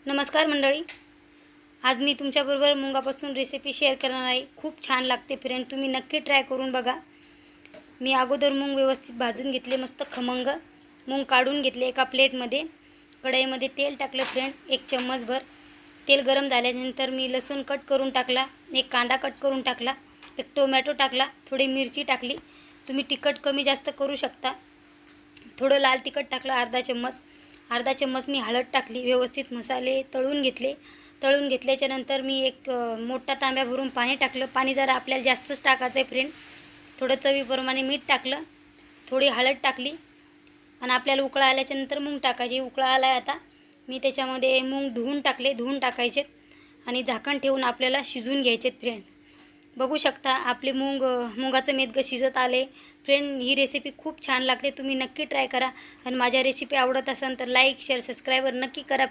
नमस्कार मंडळी. आज मी तुमच्याबरोबर मुंगापासून रेसिपी शेअर करणार आहे. खूप छान लागते फ्रेंड, तुम्ही नक्की ट्राय करून बघा. मी अगोदर मूग व्यवस्थित भाजून घेतले, मस्त खमंग मूग काढून घेतले एका प्लेटमध्ये. कढईमध्ये तेल टाकलं फ्रेंड, 1 चम्मचभर. तेल गरम झाल्यानंतर मी लसूण कट करून टाकला, 1 कांदा कट करून टाकला, 1 टोमॅटो टाकला, थोडी मिरची टाकली. तुम्ही तिखट कमी जास्त करू शकता. थोडं लाल तिखट टाकलं अर्धा चम्मच मी हळद टाकली. व्यवस्थित मसाले तळून घेतले. तळून घेतल्याच्या नंतर मी एक मोठा तांब्या भरून पाणी टाकलं. पाणी जरा आपल्याला जास्तच टाकायचं आहे फ्रेंड. थोडं चवीप्रमाणे मीठ टाकलं, थोडी हळद टाकली आणि आपल्याला उकळा आल्याच्या नंतर मूग टाकायचे. उकळा आला आता मी त्याच्यामध्ये मूग धुवून टाकायचे आणि झाकण ठेवून आपल्याला शिजवून घ्यायचे फ्रेंड. बघू शकता आपले मुगाचं मेदगं शिजत आले फ्रेंड. ही रेसिपी खूप छान लागते, तुम्ही नक्की ट्राय करा. आणि माझ्या रेसिपी आवडत असेल तर लाईक शेअर सबस्क्राईबर नक्की करा फ्रेंड.